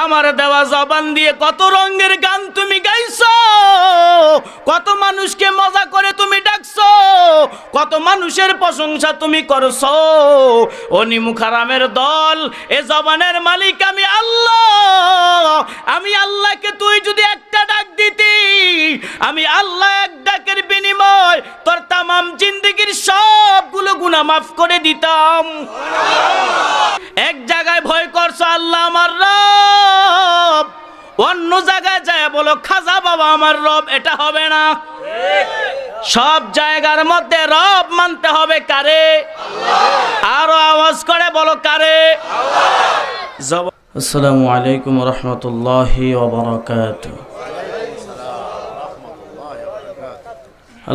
আমার দেওয়া জবান দিয়ে কত রঙের গান তুমি গাইছো, কত মানুষকে মজা করে তুমি ডাকছো, কত মানুষের প্রশংসা তুমি করছো। ও নিমুখারামের দল, এ জবানের মালিক আমি আল্লাহ। আমি আল্লাহকে তুই যদি একটা ডাক দিতি, আমি আল্লাহ এক ডাকের বিনিময় তোর তামাম জিন্দেগির সবগুলো গুনাহ মাফ করে দিতাম। এক জায়গায় ভয় করছো আল্লাহ আমার রব, অন্য জায়গায় যায় বলো খাজা বাবা আমার রব, এটা হবে না। সব জায়গার মধ্যে রব মানতে হবে কারে? আরো আওয়াজ করে বলো কারে? আসসালামু আলাইকুম ওয়া রাহমাতুল্লাহি ওয়া বারাকাতুহু।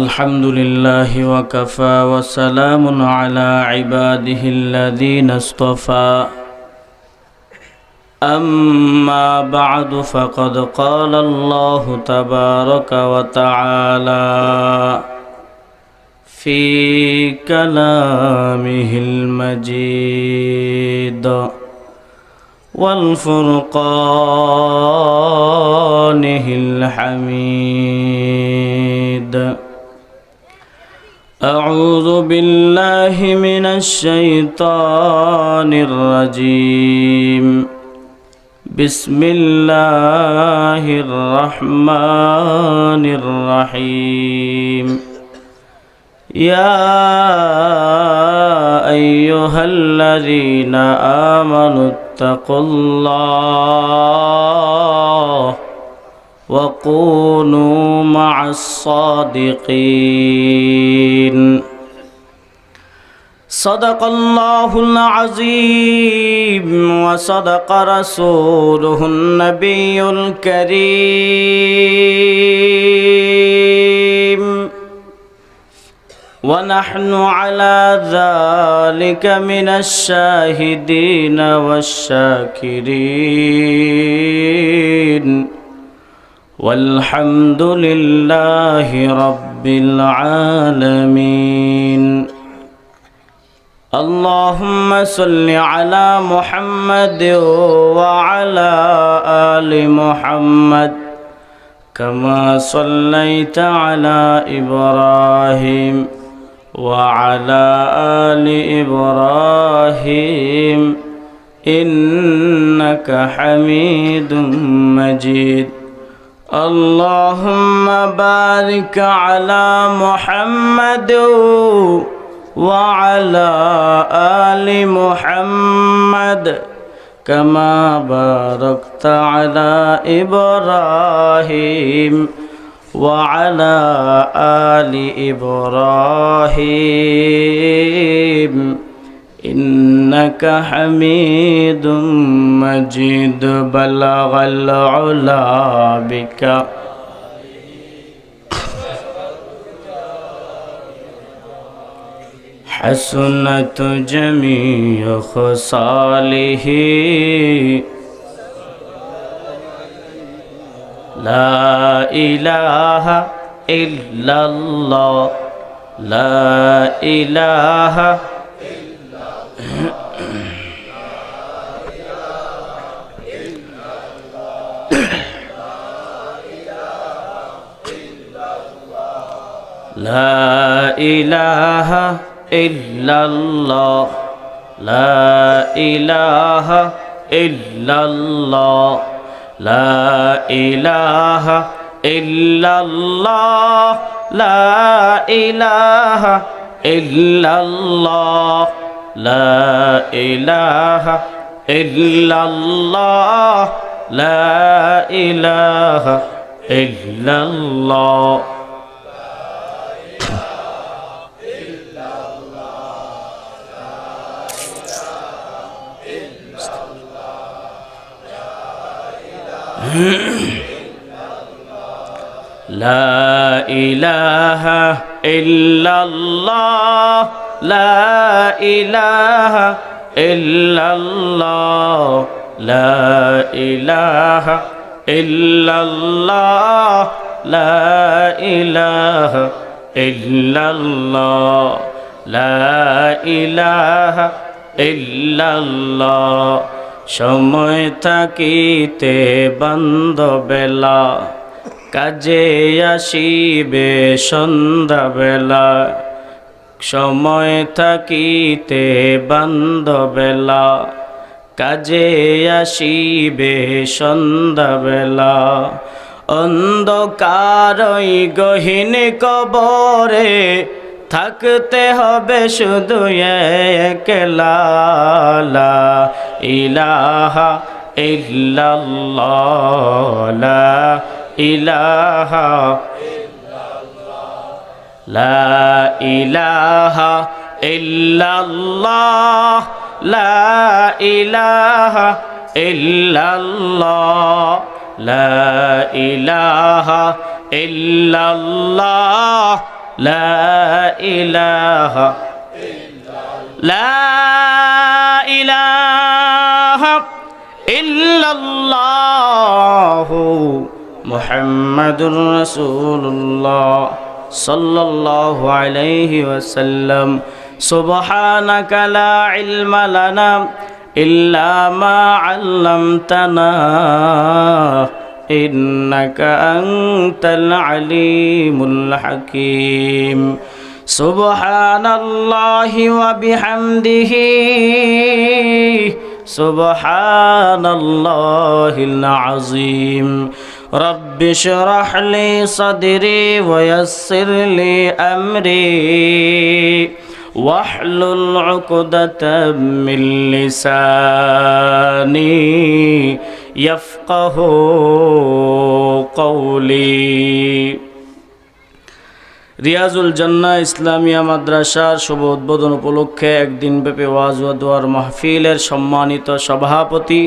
আলহামদুলিল্লাহি ওয়া কাফা ওয়া সালামুন আলা ইবাদিহিল্লাযীনা ইসতাফা। أما بعد فقد قال الله تبارك وتعالى في كلامه المجيد والفرقانه الحميد. أعوذ بالله من الشيطان الرجيم. بسم الله الرحمن الرحيم. يا أيها الذين آمنوا اتقوا الله وكونوا مع الصادقين. صدق الله العظيم وصدق رسوله النبي الكريم، ونحن على ذلك من الشاهدين والشاكرين، والحمد لله رب العالمين. اللهم صل على محمد وعلى آل محمد كما صليت على إبراهيم وعلى آل إبراهيم إنك حميد مجيد. اللهم بارك على محمد وعلى آل محمد كما باركت على إبراهيم وعلى آل إبراهيم إنك حميد مجيد. بلغ العلا بك حسنت جميع خصاله لا إله إلا الله لا إله لا إله إلا الله لا إله إلا الله لا إله إلا الله لا إله إلا الله لا إله إلا الله لا إله إلا الله. لا إله إلا الله لا إله إلا الله لا إله إلا الله لا إله إلا الله لا إله إلا الله. সময় থাকিতে বান্ধবেলা, কাজে আসিবে সন্ধ্যাবেলা। সময় থাকিতে বান্ধবেলা, কাজে আসিবে সন্ধ্যাবেলা। অন্ধকারই গহীন কবরে, থাকতে হবে শুধু একলা। লা ইলাহা ইল্লাল্লাহ, লা ইলাহা, লা ইলাহা ইল্লাল্লাহ, লা ইলাহা ইল্লাল্লাহ, লা ইলাহা ইল্লাল্লাহ, লা ইলাহা, লা ইলাহা ইল্লাল্লাহ মুহাম্মাদুর রাসূলুল্লাহ সাল্লাল্লাহু আলাইহি ওয়াসাল্লাম। সুবহানাকা লা ইলমা লানা ইল্লা মা আল্লামতানা ইন্নাকা আনতাল আলিমুল হাকীম। সুবহানাল্লাহি ওয়া বিহামদিহি, সুবহানাল্লাহিল আযীম। রব্বি শরহ লি সাদরি ওয়া ইয়াসসির লি আমরি ওয়াহলুল উকদাতাম মিন লিসানি ইয়াফকাহু কওলি। রিয়াজুল জান্নাহ ইসলামিয়া মাদ্রাসার শুভ উদ্বোধন উপলক্ষে একদিনব্যাপী ওয়াজ ও দোয়ার মাহফিলের সম্মানিত সভাপতি,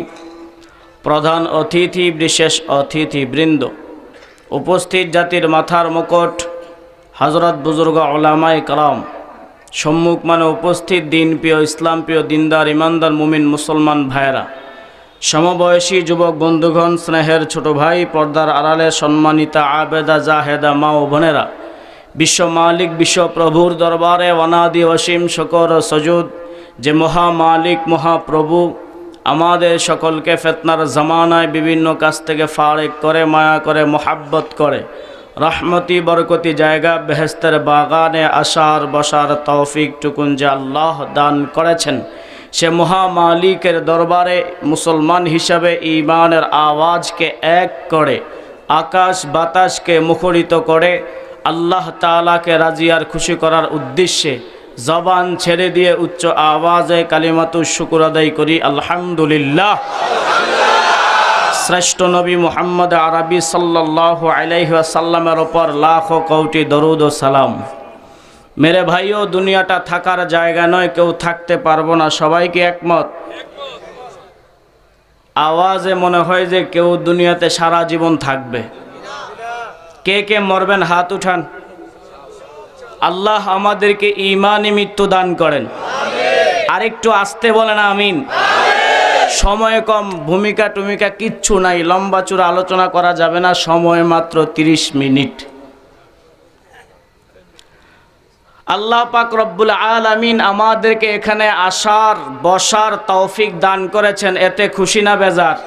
প্রধান অতিথি, বিশেষ অতিথিবৃন্দ, উপস্থিত জাতির মাথার মুকুট হযরত বুজুর্গ উলামায়ে কেরাম, সম্মুখ মানে উপস্থিত দিনপ্রিয়, ইসলামপ্রিয়, দিনদার, ইমানদার, মুমিন মুসলমান ভাইরা, সমবয়সী যুবক বন্ধুগণ, স্নেহের ছোট ভাই, পর্দার আড়ালে সম্মানিতা আবেদা জাহেদা মা ও বোনেরা, বিশ্ব মালিক বিশ্বপ্রভুর দরবারে অনাদি অসীম শকর ও সজুদ যে মহামালিক মহাপ্রভু আমাদের সকলকে ফিতনার জামানায় বিভিন্ন কাছ থেকে ফারেক করে, মায়া করে, মোহাব্বত করে, রহমতি বরকতি জায়গা বেহেশতের বাগানে আসার বসার তৌফিক টুকুন যে আল্লাহ দান করেছেন, সে মহামালিকের দরবারে মুসলমান হিসাবে ঈমানের আওয়াজকে এক করে, আকাশ বাতাসকে মুখরিত করে, আল্লাহ তাআলাকে রাজি আর খুশি করার উদ্দেশ্যে জবান ছেড়ে দিয়ে উচ্চ আওয়াজে কালিমাতু শুকর আদায় করি আলহামদুলিল্লাহ। শ্রেষ্ঠ নবী মুহাম্মদ আরবি সাল্লাল্লাহু আলাইহি ওয়াসাল্লামের ওপর লাখো কোটি দরুদ ও সালাম। মেরে ভাইও, দুনিয়াটা থাকার জায়গা নয়, কেউ থাকতে পারবো না, সবাইকে একমত? আওয়াজে মনে হয় যে কেউ দুনিয়াতে সারা জীবন থাকবে। কে কে মরবেন হাত উঠান। আল্লাহ আমাদেরকে ঈমানি মৃত্যু দান করেন। আরেকটু আস্তে বলেন আমিন। সময় কম, ভূমিকা টুমিকা কিচ্ছু নাই, লম্বা চূড়া আলোচনা করা যাবে না, সময় মাত্র 30 মিনিট। আল্লাহ পাক রব্বুল আলামিন আমাদেরকে এখানে আসার বসার তৌফিক দান করেছেন, এতে খুশি না বেজার?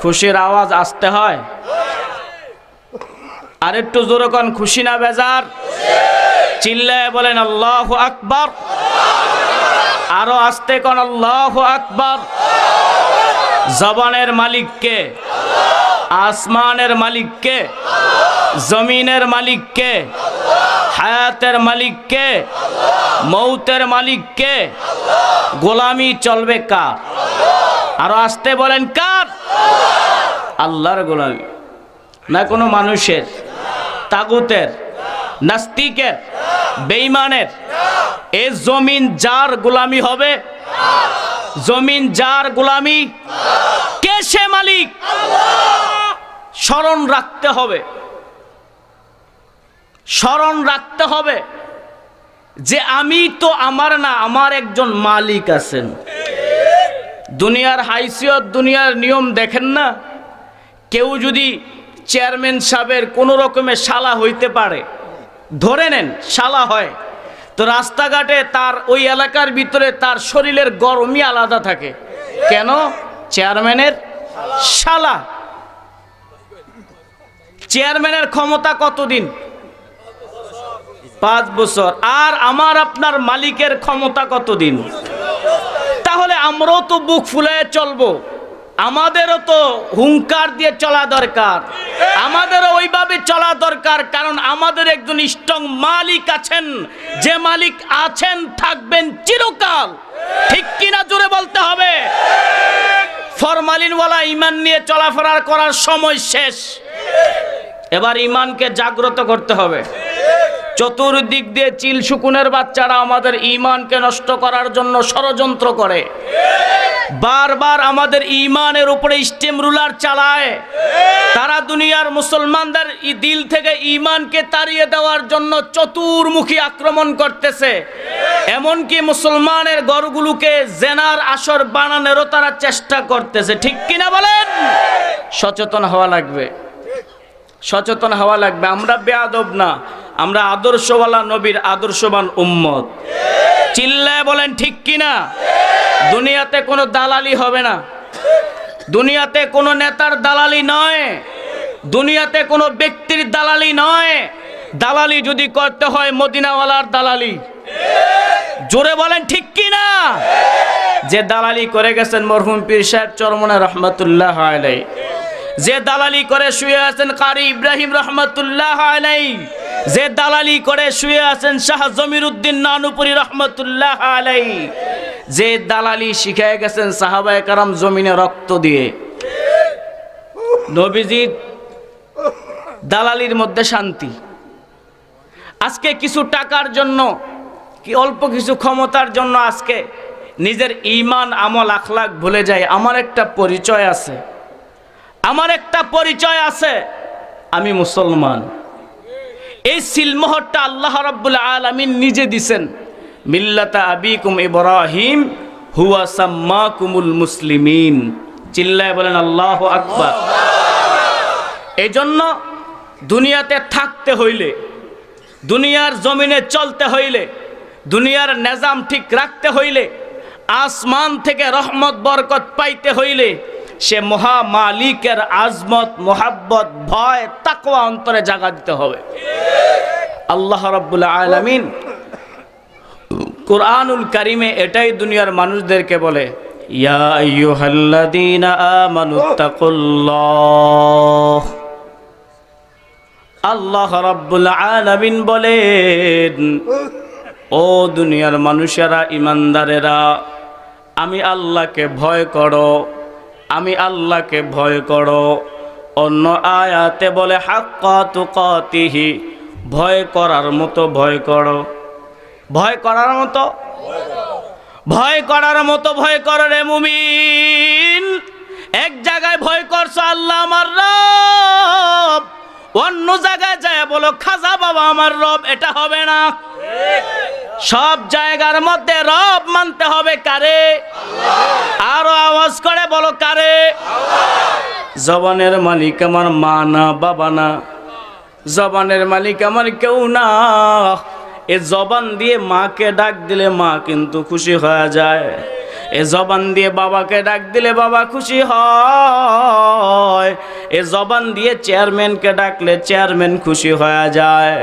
খুশির আওয়াজ আসতে হয়। আর একটু জোরে কোন, খুশি না বেজার? চিল্লায় বলেন আল্লাহু আকবার। আরো আস্তে কোন আল্লাহু আকবার। জবানের মালিক কে? আসমানের মালিক কে? জমিনের মালিক কে? হায়াতের মালিক কে? মৌতের মালিক কে? গোলামি চলবে কার? আরো আস্তে বলেন কার? আল্লাহর গোলামি, না কোনো মানুষের, তাগুতের, নাস্তিকের, বেঈমানের। এ জমিন যার গোলামি হবে, জমিন যার গোলামি, কে সে মালিক? স্মরণ রাখতে হবে, স্মরণ রাখতে হবে যে আমি তো আমার না, আমার একজন মালিক আছেন। দুনিয়ার হাইসিয়ত, দুনিয়ার নিয়ম দেখেন না, কেউ যদি চেয়ারম্যান সাহেবের কোনো রকমের শালা হইতে পারে, ধরে নেন শালা হয়, তো রাস্তাঘাটে তার ওই এলাকার ভিতরে তার শরীরের গরমই আলাদা থাকে। কেন? চেয়ারম্যানের শালা। চেয়ারম্যানের ক্ষমতা কতদিন? 5 বছর। আর আমার আপনার মালিকের ক্ষমতা কতদিন? তাহলে আমরাও তো বুক ফুলায় চলবো, আমাদেরও তো হুঙ্কার দিয়ে চলা দরকার, আমাদেরও ওইভাবে চলা দরকার। কারণ আমাদের একজন স্ট্রং মালিক আছেন, যে মালিক আছেন থাকবেন চিরকাল। ঠিক কিনা জোরে বলতে হবে। ফরমালিনওয়ালা ইমান নিয়ে চলাফেরা করার সময় শেষ। এবার ইমানকে জাগ্রত করতে হবে। চতুর্দিক দিয়ে চিল শুকুনের বাচ্চারা আমাদের ইমানকে নষ্ট করার জন্য ষড়যন্ত্র করে, বারবার আমাদের ইমানের উপরে স্টিম রুলার চালায়। তারা দুনিয়ার মুসলমানদের দিল থেকে ইমানকে তাড়িয়ে দেওয়ার জন্য চতুর্মুখী আক্রমণ করতেছে। এমনকি মুসলমানের ঘরগুলোকে জেনার আসর বানানোরও তারা চেষ্টা করতেছে। ঠিক কিনা বলেন? সচেতন হওয়া লাগবে, সচেতন হওয়া লাগবে। আমরা বেয়াদব না, আমরা আদর্শওয়ালা নবীর আদর্শবান উম্মত। চিল্লায় বলেন ঠিক কিনা? দুনিয়াতে কোনো দালালি হবে না, দুনিয়াতে কোনো নেতার দালালি নয়, দুনিয়াতে কোনো ব্যক্তির দালালি নয়। দালালি যদি করতে হয় মদিনাওয়ালার দালালি। জোরে বলেন ঠিক কিনা? যে দালালি করে গেছেন মরহুম পীর সাহেব চরমনে রহমতুল্লাহ আলাইহি, যে দালালি করে শুয়ে আছেন কারি ইব্রাহিম রহমতুল্লাহ আলাইহি, যে দালালি করে শুয়ে আছেন শাহ জমিরুদ্দিন নানুপুরি রহমতুল্লাহ আলাইহি, যে দালালি শিখায় গেছেন সাহাবায়ে কারাম জমিনে রক্ত দিয়ে। নবীজির দালালির মধ্যে শান্তি। আজকে কিছু টাকার জন্য, কি অল্প কিছু ক্ষমতার জন্য আজকে নিজের ঈমান আমল আখলাক ভুলে যায়। আমার একটা পরিচয় আছে, আমার একটা পরিচয় আছে, আমি মুসলমান। এই সিলমোহরটা আল্লাহ রাব্বুল আলামিন নিজে দিছেন। মিল্লাতা আবিকুম ইব্রাহিম হুয়া সাম্মাকুমুল মুসলিমিন। চিল্লায় বলেন আল্লাহু আকবার। এই জন্য দুনিয়াতে থাকতে হইলে, দুনিয়ার জমিনে চলতে হইলে, দুনিয়ার নিজাম ঠিক রাখতে হইলে, আসমান থেকে রহমত বরকত পাইতে হইলে সে মহা মালিকের আজমত, মোহাব্বত, ভয়, তাকওয়া অন্তরে জাগা দিতে হবে। আল্লাহ রাব্বুল আলামিন কুরআনুল কারীমে এটাই দুনিয়ার মানুষদেরকে বলে, ইয়া আইয়ুহাল্লাযীনা আমানুত্তাকুল্লাহ। আল্লাহ রাব্বুল আলামিন বলেন, ও দুনিয়ার মানুষেরা, ইমানদারেরা, আমি আল্লাহকে ভয় করো, আমি আল্লাহকে ভয় করো। অন্য আয়াতে বলে হাক্কা তুকাতিহি, ভয় করার মতো ভয় করো, ভয় করার মতো, ভয় করার মতো ভয় করো রে মুমিন। এক জায়গায় ভয় করছো আল্লাহ আমার রব, অন্য জায়গায় যায় বলো খাজা বাবা আমার রব, এটা হবে না। সব জায়গার মধ্যে রব মানতে হবে কারে? আরো আওয়াজ করে বলো কারে? জবানের মালিক আমার মা না, বাবা না, জবানের মালিক আমার কেউ না। এ জবান দিয়ে মাকে ডাক দিলে মা কিন্তু খুশি হয়ে যায়, এ জবান দিয়ে বাবাকে ডাক দিলে বাবা খুশি হয়, এ জবান দিয়ে চেয়ারম্যানকে ডাকলে চেয়ারম্যান খুশি হয়ে যায়,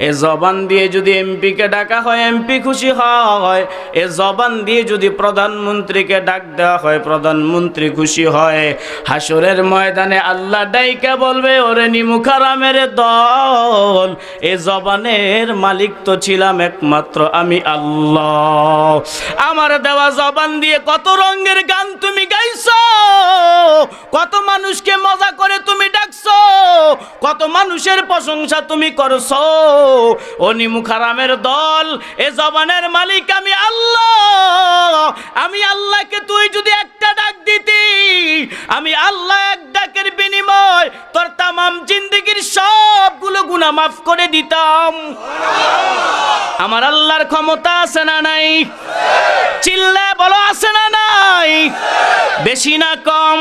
এ জবান দিয়ে যদি এমপিকে ডাকা হয় এমপি খুশি হয়, এ জবান দিয়ে যদি প্রধানমন্ত্রীকে ডাক দেওয়া হয় প্রধানমন্ত্রী খুশি হয়। হাসরের ময়দানে আল্লাহ ডাইকা বলবে, ওরে নিমুখারামের দল, এ জবানের মালিক তো ছিলাম একমাত্র আমি আল্লাহ। আমার দেওয়া জবান দিয়ে কত রঙের গান তুমি গাইছো, কত মানুষকে মজা করে তুমি ডাকছো, কত মানুষের প্রশংসা তুমি করছো। ও নিমুখারামের দল, এ জবানের মালিক আমি আল্লাহ। আমি আল্লাহকে তুই যদি একটা ডাক দিতি, আমি আল্লাহ এক ডাকের বিনিময় তোর তামাম জিন্দেগির সবগুলো গুনাহ মাফ করে দিতাম। আমার আল্লাহর ক্ষমতা আছে না নাই? চিল্লা বলো আছে না নাই? বেশি না কম?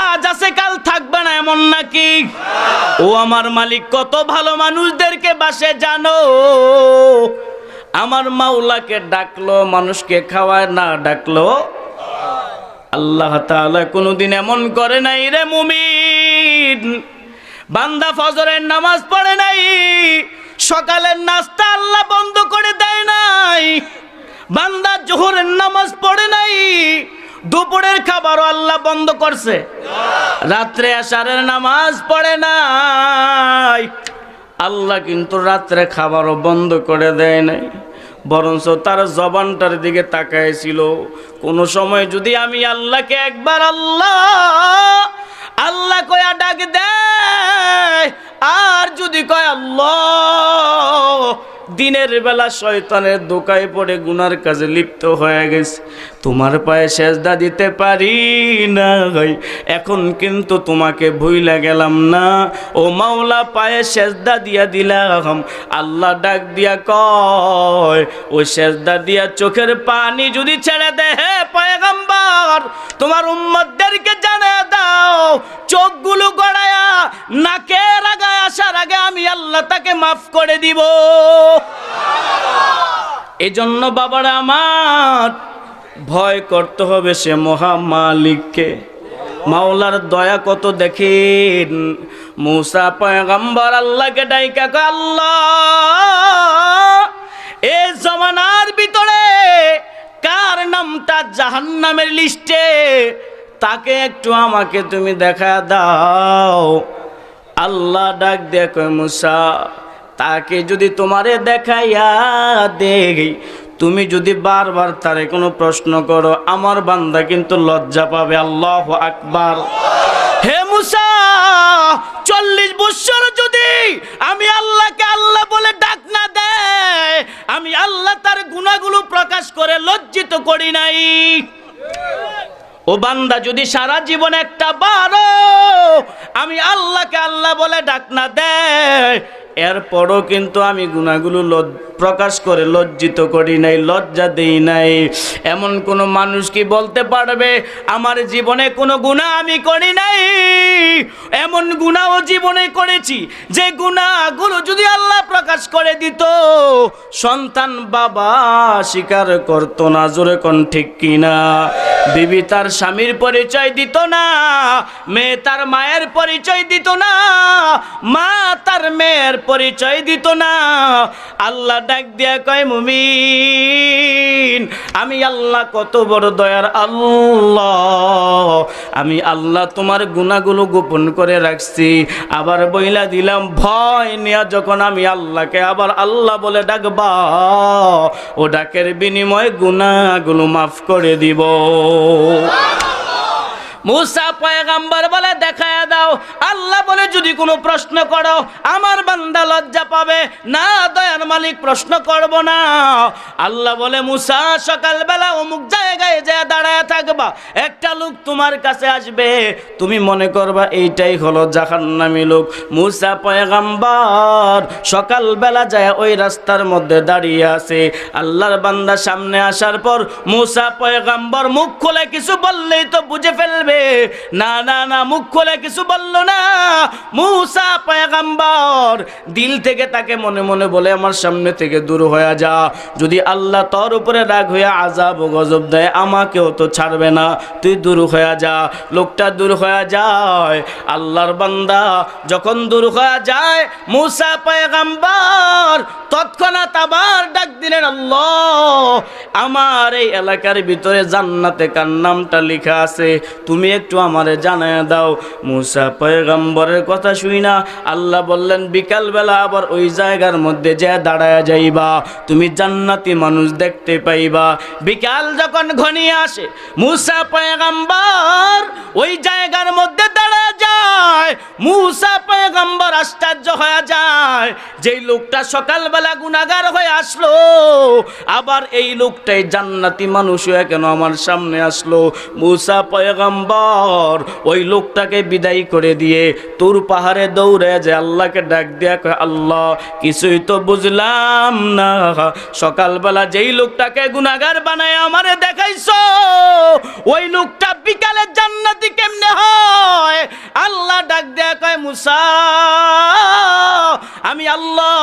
আজ আছে কাল থাকবে না এমন নাকি? ও আমার মালিক কত ভালো মানুষদেরকে বাসে জানো। আমার মাওলাকে ডাকলো মানুষকে খাওয়ায়, না ডাকলো আল্লাহ তাআলা কোনোদিন এমন করে নাই রে মুমিন, বান্দা ফজরের নামাজ পড়ে নাই, সকালের নাস্তা আল্লাহ বন্ধ করে দেয় নাই, বান্দা জোহরের নামাজ পড়ে নাই, দুপুরের খাবারও আল্লাহ বন্ধ করছে, রাত্রে এশারের নামাজ পড়ে নাই, আল্লাহ কিন্তু রাত্রে খাবারও বন্ধ করে দেয় নাই, বরঞ্চ তার জবানটার দিকে তাকাইছিল। কোন সময় যদি আমি আল্লাহকে একবার আল্লাহ আল্লাহ কয়া ডাক দেয়, আর যদি কয় আল্লাহ, দিনের বেলা শয়তানের দোকায় পড়ে গুনার কাজে লিপ্ত হয়ে গেছে, তোমার পায়ে সেজদা দিতে পারি না, এখন কিন্তু তোমাকে ভুইলা গেলাম না, ও মাওলা পায়ে সেজদা দিয়া দিলাম। আল্লাহ ডাক দিয়া কয়, ও সেজদা দিয়া চোখের পানি যদি ছেড়ে দে, হে পয়গম্বর, তোমার উম্মতদেরকে জানিয়ে দাও, চোখগুলো গড়ায়া নাকের আগায় আসার আগে আমি আল্লাহ তাকে মাফ করে দিব। এজন্য বাবারা আমার, ভয় করতে হবে সে মহা মালিককে। মাওলার দয়া কত দেখেন। মুসা পয়গম্বর আল্লাহকে ডাইকা কয়, আল্লাহ, এই জমানার ভিতরে কার নামটা জাহান্নামের লিস্টে, তাকে একটু আমাকে তুমি দেখা দাও। আল্লাহ ডাক দিয়ে কয়, মুসা, তাকে যদি তোমারে দেখাইয়া দেই, তুমি যদি বারবার তারে কোনো প্রশ্ন করো, আমার বান্দা কিন্তু লজ্জা পাবে। আল্লাহু আকবার। হে মুসা, 40 বছর যদি আমি আল্লাহকে আল্লাহ বলে ডাক না দেয়, আমি আল্লাহ তার গুনাহগুলো প্রকাশ করে লজ্জিত করি নাই। ও বান্দা, যদি সারা জীবন একটা বারো আমি আল্লাহকে আল্লাহ বলে ডাক না দেয়, এরপরও কিন্তু আমি গুনাহগুলো প্রকাশ করে লজ্জিত করি নাই, লজ্জা দেই নাই, এমন কোন মানুষ কি বলতে পারবে আমার জীবনে কোনো গুনাহ আমি করি নাই? এমন গুনাহও জীবনে করেছি যে গুনাহগুলো যদি আল্লাহ প্রকাশ করে দিত, সন্তান বাবা স্বীকার করতো না। জোরে কোন ঠিক কিনা? বিবি তার স্বামীর পরিচয় দিত না, মেয়ে তার মায়ের পরিচয় দিত না, মা তার মেয়ের পরিচয় দিত না। আল্লাহ ডাক দিয়া কয়, মুমিন, আমি আল্লাহ কত বড় দয়ার আল্লাহ, আমি আল্লাহ তোমার গুনাহগুলো গোপন করে রাখছি। আবার বইলা দিলাম, ভয় নিয়া যখন আমি আল্লাহকে আবার আল্লাহ বলে ডাকবা, ও ডাকের বিনিময়ে গুনাহগুলো মাফ করে দিব। মুসা পয়গম্বর বলে, দেখায়া দাও। আল্লাহ বলে, যদি কোনো প্রশ্ন করো আমার বান্দা লজ্জা পাবে না, দয়ার মালিক প্রশ্ন করব না। আল্লাহ বলে, মুসা, সকালবেলা অমুক জায়গায় যা দাঁড়ায় থাকবা, একটা লোক তোমার কাছে আসবে, তুমি মনে করবা এইটাই হলো জাহান্নামী লোক। মুসা পয়গম্বর সকালবেলা যায় ওই রাস্তার মধ্যে দাঁড়িয়ে আছে। আল্লাহর বান্দা সামনে আসার পর মুসা পয়গম্বর মুখ খুলে কিছু বললেই তো বুঝে ফেলবে। না না না, মুখ খুলে কিছু বলল না। মুসা পয়গম্বর দিল থেকে তাকে মনে মনে বলে, আমার সামনে থেকে দূর হয়ে যা, যদি আল্লাহ তোর উপরে রাগ হয়ে আযাব ও গজব দেয় আমাকেও তো ছাড়বে না, তুই দূর হয়ে যা। লোকটা দূর হয়ে যায়। আল্লাহর বান্দা যখন দূর হয়ে যায়, মুসা পয়গম্বর তৎক্ষণাৎ আবার ডাক দিলেন, আল্লাহ, আমার এই এলাকার ভিতরে জান্নাতে কার নামটা লেখা আছে তুমি একটু আমারে জানায় দাও। মুসা পয়গম্বরের কথা শুই না আল্লাহ বললেন, বিকালবেলা আবার ওই জায়গার মধ্যে যে দাঁড়ায় যাইবা, তুমি জান্নাতি মানুষ দেখতে পাইবা। বিকাল যখন ঘনিয়ে আসে, মুসা পয়গম্বর ওই জায়গার মধ্যে দাঁড়ায় যায়। মুসা পয়গম্বর আশ্চর্য হয়ে যায়, যেই লোকটা সকালবেলা গুনাহগার হয়ে আসলো, আবার এই লোকটাই জান্নাতি মানুষ হয়ে কেন আমার সামনে আসলো? মুসা পয়গম্বর ওই লোকটাকে বিদায় করে দিয়ে তুর পাহাড়ে দৌড়ে যে আল্লাহকে ডাক দিয়া কয়, আল্লাহ, কিছুই তো বুঝলাম না, সকালবেলা যেই লোকটাকে গুনাহগার বানায় আমারে দেখাইছো, ওই লোকটা বিকালে জান্নাতি কেমনে হয়? আল্লাহ ডাক দিয়া কয়, মুসা, আমি আমি আল্লাহ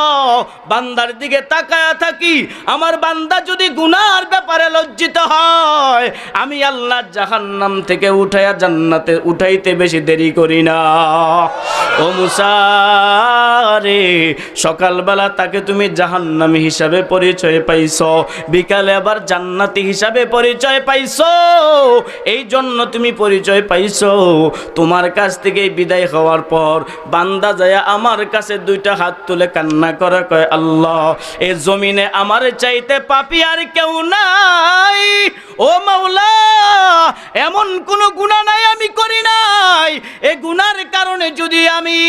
বান্দার দিকে তাকায়া থাকি, আমার বান্দা যদি গুনার ব্যাপারে লজ্জিত হয়, আমি আল্লাহ জাহান্নাম থেকে উঠায়া জান্নাতে উঠাইতে বেশি দেরি করি না। ও মুসা রে, সকালবেলা তাকে তুমি জাহান্নামী হিসাবে পরিচয় পাইছো, বিকালে আবার জান্নাতি হিসাবে পরিচয় পাইছো। এই জন্য তুমি পরিচয় পাইছো। তোমার কাছ থেকে বিদায় হওয়ার পর বান্দা যায় আমার কাছে দুইটা হাত তুলে কান্না করে কয়, আল্লাহ এই জমিনে আমার চাইতে পাপী আর কেউ নাই। ও মাওলা, এমন কোন গুনাহ নাই আমি করি নাই, এই গুনার কারণে যদি আমি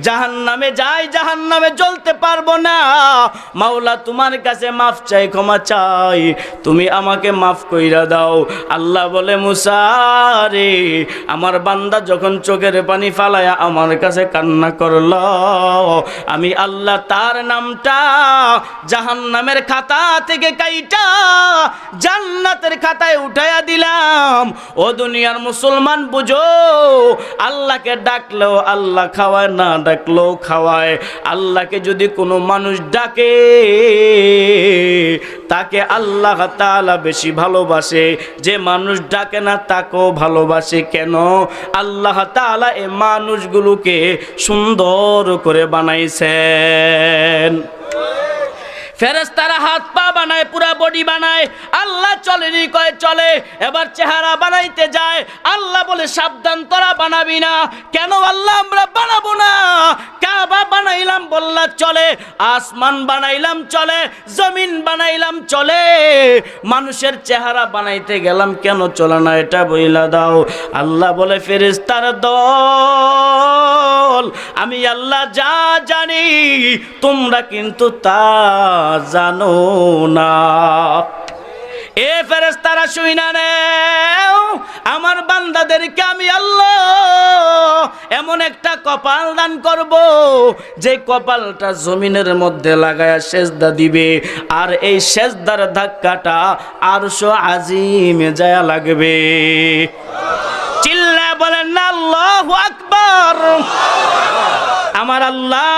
জাহান্নামে যাই, জাহান্নামে জ্বলতে পারবো না। মাওলা তোমার কাছে মাফ চাই, ক্ষমা চাই, তুমি আমাকে মাফ কইরা দাও। আল্লাহ বলে, মুসা রে, আমার বান্দা যখন চোখের পানি ফালায়া আমার কাছে কান্না করল, আমি আল্লাহ তার নামটা জাহান্নামের খাতা থেকে কাইটা জান্নাতের খাতায় উঠাইয়া দিলাম। ও দুনিয়ার মুসলমান, বুঝো, আল্লাহকে ডাকলেও আল্লাহ খাওয়ায়, না ডাকলেও খাওয়ায়। আল্লাহকে যদি কোনো মানুষ ডাকে, তাকে আল্লাহ তাআলা বেশি ভালোবাসে। যে মানুষ ডাকে না তাকেও ভালোবাসে। কেন? আল্লাহ তাআলা এই মানুষগুলোকে সুন্দর করে বানাইছেন। ফেরেশতারা হাত পা বানায়, পুরা বডি বানায়। আল্লাহ চলেনি কয় চলে, এবার চেহারা বানাইতে যায়। আল্লাহ বলে, সাবধান, তোরা বানাবি না। কেন আল্লাহ? আমরা বানাবো না। কাবা বানাইলাম বললা চলে, আসমান বানাইলাম চলে, জমিন বানাইলাম চলে, মানুষের চেহারা বানাইতে গেলাম কেন চলে না, এটা বইলা দাও। আল্লাহ বলে, ফেরেশতার দল, আমি আল্লাহ যা জানি তোমরা কিন্তু তা জানো না। এ ফেরেশতারা শুইনা নেও, আমার বান্দাদেরকে আমি আল্লাহ এমন একটা কপাল দান করব, যে কপালটা জমিনের মধ্যে লাগায়া সেজদা দিবে, আর এই সেজদার ধাক্কাটা আরশ আজিমে যায় লাগবে। চিল্লা বলেন না আল্লাহু আকবার। আমার আল্লাহ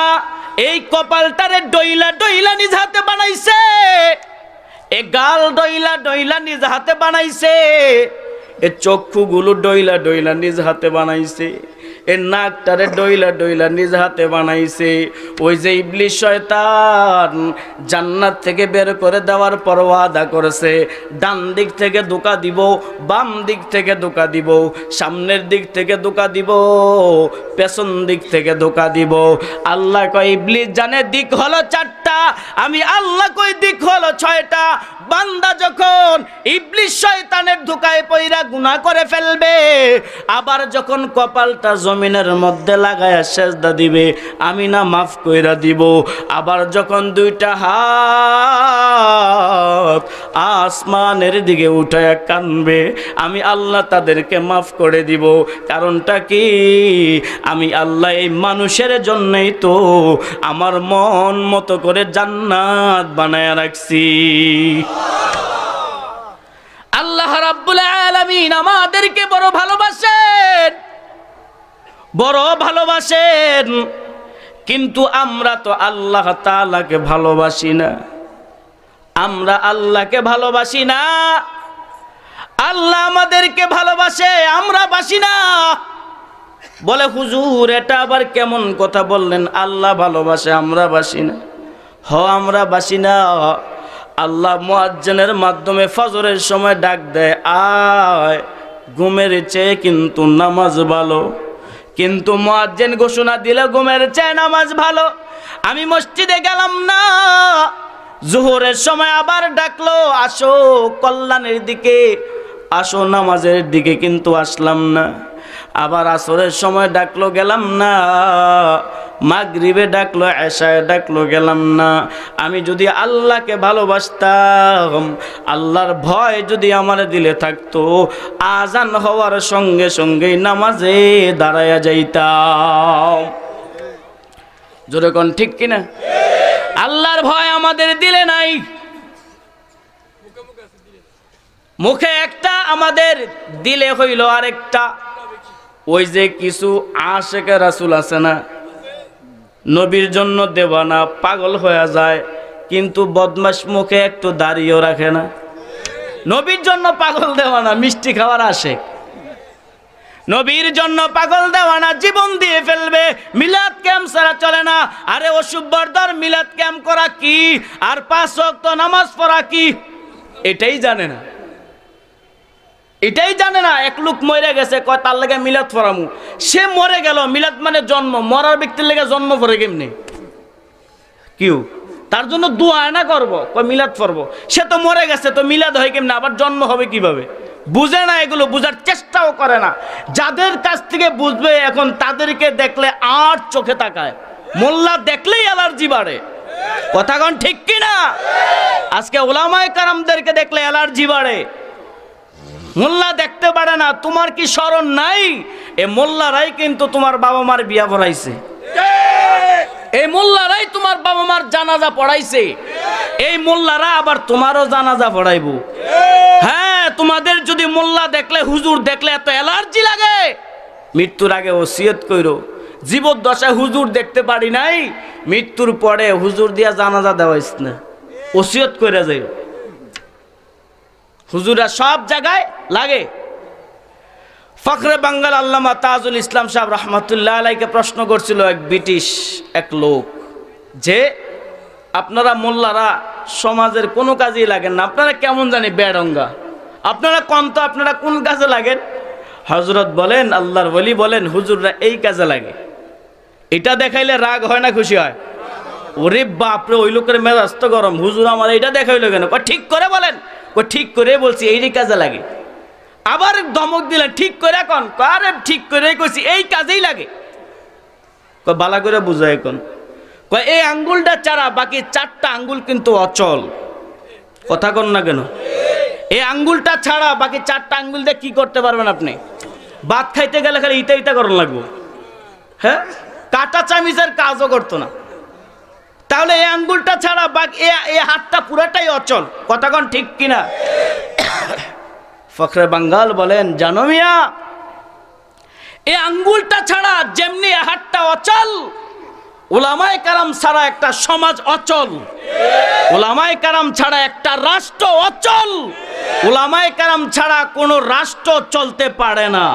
এই কপালটারে ডইলা ডইলা নিজ হাতে বানাইছে, এ গাল ডইলা ডইলা নিজ হাতে বানাইছে, এ চক্ষুগুলো ডইলা ডইলা নিজ হাতে বানাইছে, এ নাকটারে ডইলা ডইলা নিজ হাতে বানাইছে। ওই যে ইবলিস শয়তান জান্নাত থেকে বের করে দেওয়ার পর ওয়াদা করেছে, ডান দিক থেকে ধোঁকা দিব, বাম দিক থেকে ধোঁকা দিব, সামনের দিক থেকে ধোঁকা দিব, পেছন দিক থেকে ধোঁকা দিব। আল্লাহ কয় ইবলিস জানে দিক হলো 4টা, আমি আল্লাহ কই দিক হলো 6টা। বান্দা যখন ইবলিস শয়তানের ধোঁকায় পইরা গুনাহ করে ফেলবে, আবার যখন কপালটা জমিনের মধ্যে লাগায়া সেজদা দিবে, আমি না মাফ কইরা দিব। আবার যখন 2টা হাত আসমানের দিকে উঠায়া কানবে, আমি আল্লাহ তাদেরকে মাফ করে দিব। কারণটা কি? আমি আল্লাহ এই মানুষের জন্যই তো আমার মন মতো করে জান্নাত বানায়া রাখছি। আল্লাহ রাব্বুল আলামিন আমাদেরকে বড় ভালোবাসেন, বড় ভালোবাসেন, কিন্তু আমরা তো আল্লাহ তাআলাকে ভালোবাসি না। আমরা আল্লাহকে ভালোবাসি না, আল্লাহ আমাদেরকে ভালোবাসে, আমরা বাসি না। বলে হুজুর এটা আবার কেমন কথা বললেন, আল্লাহ ভালোবাসে আমরা বাসি না? হ, আমরা বাসি না। আল্লাহ মুয়াজ্জিনের মাধ্যমে ফজরের সময় ডাক দেয়, আয়, ঘুমের চেয়ে কিন্তু নামাজ ভালো। কিন্তু মুয়াজ্জিন ঘোষণা দিল ঘুমের চেয়ে নামাজ ভালো। আমি মসজিদে গেলাম না, জোহরের সময় আবার ডাকলো, আসো কল্যাণের দিকে, আসো নামাজের দিকে, কিন্তু আসলাম না। আবার আসরের সময় ডাকলো, গেলাম না। মাগরিবে ডাকলো, এশায় ডাকলো, গেলাম না। আমি যদি আল্লাহকে ভালোবাসতাম, আল্লাহর ভয় যদি আমার দিলে থাকতো, আজান হওয়ার সঙ্গে সঙ্গেই নামাজে দাঁড়ায়া যাইতাম। জোরে কোন ঠিক কিনা? আল্লাহর ভয় আমাদের দিলে নাই। মুখে একটা, আমাদের দিলে হইল আরেকটা। ওই যে কিছু আশেকে রাসূল আছে না, নবীর জন্য দেওয়ানা, পাগল হয়ে যায়, কিন্তু বদমাশ মুখে একটু দাড়িও রাখে না। নবীর জন্য পাগল দেওয়ানা, মিষ্টি খাওয়ার আশেক। নবীর জন্য পাগল দেওয়ানা, জীবন দিয়ে ফেলবে। মিলাদ ক্যাম্প ছাড়া চলে না। আরে অসুখ বর্দার মিলাদ ক্যাম্প করা কি আর 5 ওয়াক্ত নামাজ পড়া কি, এটাই জানে না। এটাই জানে না। এক লোক মরে গেছে, কয় তার লেগে মিলাদ পড়ামু। সে মরে গেল, মিলাদ মানে জন্ম, মরার ব্যক্তির লেগে জন্ম পড়ে কেমনি? কিউ তার জন্য দোয়া না করবো, কয় মিলাদ পড়বো। সে তো মরে গেছে, তো মিলাদ হয় কেমনে, আবার জন্ম হবে কিভাবে? বুঝে না, এগুলো বুঝার চেষ্টাও করে না। যাদের কাছ থেকে বুঝবে এখন তাদেরকে দেখলে আর চোখে তাকায়। মোল্লা দেখলেই অ্যালার্জি বাড়ে। কথা কোন ঠিক কিনা? আজকে ওলামায়ে কেরামদেরকে দেখলে অ্যালার্জি বাড়ে। মোল্লা দেখতে পারে না। তোমার কি স্মরণ নাই? এ মোল্লারাই কিন্তু তোমার বাবা মার বিয়া পড়াইছে, এই মোল্লারাই তোমার বাবা মার জানাজা পড়াইছে, এই মোল্লারা আবার তোমারও জানাজা পড়াইবো। হ্যাঁ, তোমাদের যদি মোল্লা দেখলে, হুজুর দেখলে এত অ্যালার্জি লাগে, মৃত্যুর আগে ওসিয়ত কইরো, জীবদ্দশায় হুজুর দেখতে পারি নাই, মৃত্যুর পরে হুজুর দিয়া জানাজা দেওয়াইস না, ওসিয়ত কইরা যাইও। হুজুরা সব জায়গায় লাগে। ফখরে বাঙ্গাল আল্লামা তাজুল ইসলাম সাহেব রহমতুল্লাহ আলাইকে প্রশ্ন করছিল এক ব্রিটিশ এক লোক, যে আপনারা মোল্লারা সমাজের কোনো কাজেই লাগেন না, আপনারা কেমন জানি বেড়ঙ্গা, আপনারা কোন তো আপনারা কোন কাজে লাগেন? হযরত বলেন, আল্লাহর ওলি বলেন, হুজুররা এই কাজে লাগে। এটা দেখাইলে রাগ হয় না খুশি হয়? ওরে বাপরে, ওই লোকের মেজাজ তো গরম, হুজুর আমার এটা দেখাইলো কেন? ঠিক করে বলেন। ঠিক করে বলছি, এই কাজে লাগে। আবার ধমক দিলেন, ঠিক করে এখন? আরে ঠিক করে কইছি, এই কাজেই লাগে। বালা করে বুঝায় এখন, এই আঙ্গুলটা ছাড়া বাকি 4টা আঙ্গুল কিন্তু অচল। কথা কন না কেন? এই আঙ্গুলটা ছাড়া বাকি 4টা আঙ্গুল দিয়ে কি করতে পারবেন আপনি? ভাত খাইতে গেলে খালি ইটা ইটা করার লাগবে। হ্যাঁ, কাটা চামিচের কাজও করতো না। তাহলে এই আঙ্গুলটা ছাড়া বাকি এই হাতটা পুরাটাই অচল। কথা কন ঠিক কিনা? ফখরে বাঙ্গাল বলেন, জানো মিয়া, এই আঙ্গুলটা ছাড়া যেমনি হাতটা অচল, উলামায়ে কেরাম ছাড়া একটা সমাজ অচল, উলামায়ে কেরাম ছাড়া একটা রাষ্ট্র অচল, উলামায়ে কেরাম ছাড়া কোনো রাষ্ট্র চলতে পারে না।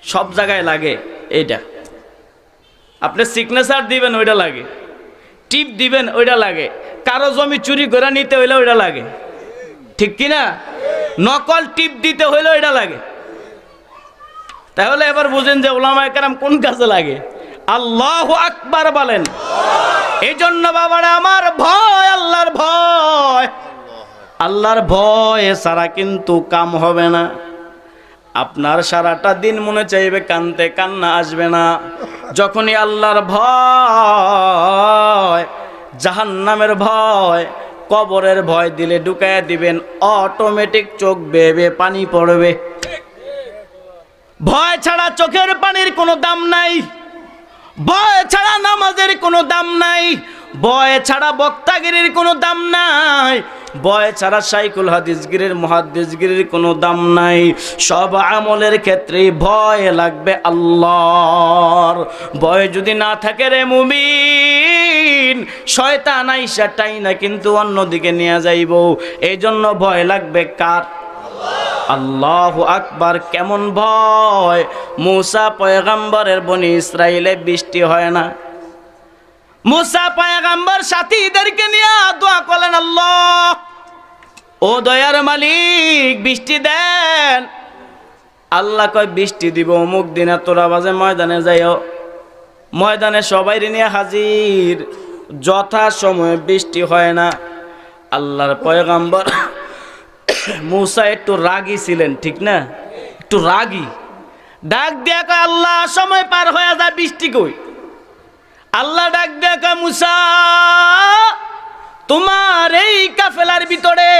সব জায়গায় লাগে এইটা। আপনি সিগনেচার দিবেন, ওইটা লাগে। টিপ দিবেন, ওইটা লাগে। কারো জমি চুরি করে নিতে হইলে ওইটা লাগে, ঠিক কিনা? নকল টিপ দিতে হইলে ওইটা লাগে। তাহলে এবার বুঝেন যে উলামায়ে কেরাম কোন কাজে লাগে। আল্লাহু আকবার বলেন। এই জন্য বাবারা আমার, ভয়, আল্লাহর ভয়, আল্লাহর ভয় ছাড়া কিন্তু কাম হবে না। আপনার সারাটা দিন মনে চাইবে কানতে, কান্না আসবে না। যখনই আল্লাহর ভয়, জাহান্নামের ভয়, কবরের ভয় দিলে ঢুকায়া দিবেন, অটোমেটিক চোখ বেয়ে পানি পড়বে। ভয় ছাড়া চোখের পানির কোনো দাম নাই, ভয় ছাড়া নামাজের কোনো দাম নাই, ভয় ছাড়া বক্তাগিরির কোনো দাম নাই, ভয় ছাড়া শাইখুল হাদিসগিরির মুহাদ্দিসগিরির কোনো দাম নাই। সব আমলের ক্ষেত্রেই ভয় লাগবে আল্লাহর। ভয় যদি না থাকে রে মুমিন, শয়তান আইসা টাইনা কিন্তু অন্যদিকে নিয়ে যাইব। এই জন্য ভয় লাগবে কার? আল্লাহু আকবার। কেমন ভয়? মুসা পয়গম্বরের বনি ইসরাইলে বৃষ্টি হয় না। মুসা পয়গম্বর সাথীদেরকে নিয়ে দোয়া করলেন, আল্লাহ ও দয়ার মালিক বৃষ্টি দেন। আল্লাহ কয় বৃষ্টি দিব অমুক দিনে, তোরা বাজে ময়দানে যাইও। ময়দানে সবাই নিয়ে হাজির, যথা সময়ে বৃষ্টি হয় না। আল্লাহর পয়গম্বর মুসা একটু রাগী ছিলেন, ঠিক না? একটু রাগী। ডাক দিয়া কয়, আল্লাহ সময় পার হয়ে যায়, বৃষ্টি কই? আল্লাহ ডাক দিয়া কয়, মুসা তোমার এই কাফেলার ভিতরে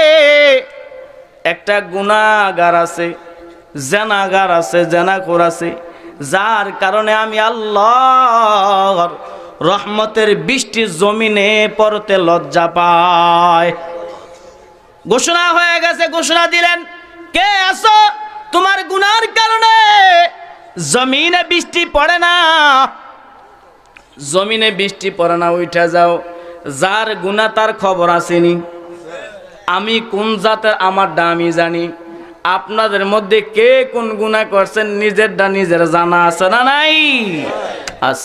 একটা গুনাহগার আছে, জেনাগার আছে, জেনাখোর আছে, যার কারণে আমি আল্লাহর রহমতের বৃষ্টি জমিনে পড়তে লজ্জা পায়। ঘোষণা হয়ে গেছে, ঘোষণা দিলেন, কে আছো? তোমার গুনার কারণে জমিনে বৃষ্টি পড়ে না। জমিনে বৃষ্টি পড়ে না, উঠা যাও। যার গুনাহ তার খবর আসেনি। আমি কোন জাতের আমারটা আমি জানি। আপনাদের মধ্যে কে কোন গুনাহ করছেন নিজেরটা নিজের জানা আছে না নাই? আস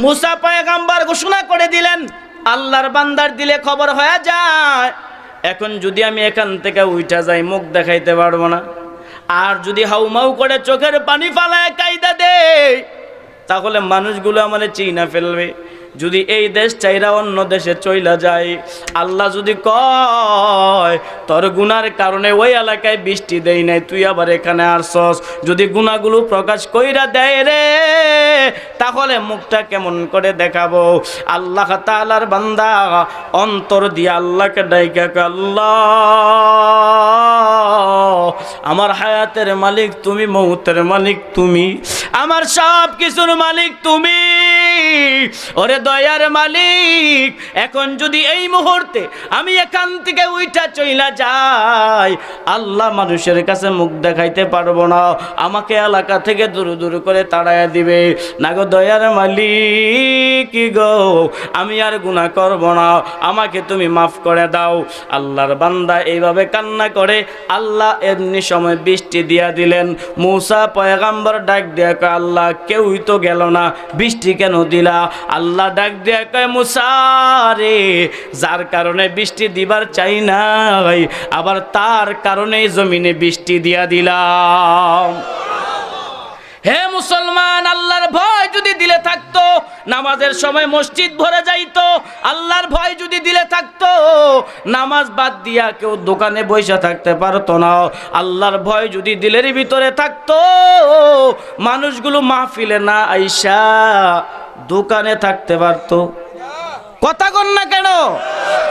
মুসা পয়গম্বর ঘোষণা করে দিলেন, আল্লাহর বান্দার দিলে খবর হয়ে যায়। এখন যদি আমি এখান থেকে উঠা যাই, মুখ দেখাইতে পারবো না। আর যদি হাউমাউ করে চোখের পানি ফালায় কায়দা দেয়, তাহলে মানুষগুলো আমার চিনা ফেলবে। যদি এই দেশ চাইরা অন্য দেশে চইলা যায়, আল্লাহ যদি কয় তোর গুনার কারণে ওই এলাকায় বৃষ্টি দেই নাই, তুই আবার এখানে আসছস, যদি গুনাহগুলো প্রকাশ কইরা দেয় রে, তাহলে মুখটা কেমন করে দেখাবো? আল্লাহ তাআলার বান্দা অন্তর দিয়ে আল্লাহকে ডাইকা কয়, আল্লাহ আমার হায়াতের মালিক তুমি, মৌতের মালিক তুমি, আমার সব কিছুর মালিক তুমি। ওরে দয়ার মালিক, এখন যদি এই মুহূর্তে আমি এখান থেকে উইঠা চইলা যাই, আল্লাহ মানুষের কাছে মুখ দেখাইতে পারবো না, আমাকে এলাকা থেকে দূর দূর করে তাড়াইয়া দিবে। না গো দয়ার মালিক গো, আমি আর গুনাহ করব না, আমাকে তুমি মাফ করে দাও। আল্লাহর বান্দা এইভাবে কান্না করে। আল্লাহ এমনি সময় বৃষ্টি দিয়া দিলেন। মুসা পয়গম্বর ডাক দিয়া কয়, আল্লাহ কেউই তো গেল না, বৃষ্টি কেন দিলা? আল্লাহ ডাক দিয়া কয়, মুসা রে, যার কারণে বৃষ্টি দিবার চাই নাই, আবার তার কারণে জমিনে বৃষ্টি দিয়া দিলাম। হে মুসলমান, আল্লাহর ভয় যদি দিলে থাকতো, নামাজের সময় মসজিদ ভরে যাইতো। আল্লাহর ভয় যদি দিলে থাকতো, নামাজ বাদ দিয়া কেউ দোকানে বসে থাকতে পারতো না। আল্লাহর ভয় যদি দিলের ভিতরে থাকতো, মানুষগুলো মাহফিলে না আইসা দোকানে থাকতে পারতো। কথা কন না কেন?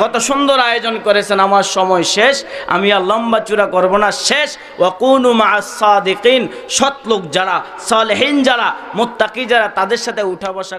কত সুন্দর আয়োজন করেছেন। আমার সময় শেষ, আমি আর লম্বা চূড়া করব না। শেষ, ওয়াকুনু মাআস সাদিকিন, সৎ লোক যারা, সালেহিন যারা, মুত্তাকি যারা, তাদের সাথে উঠা বসা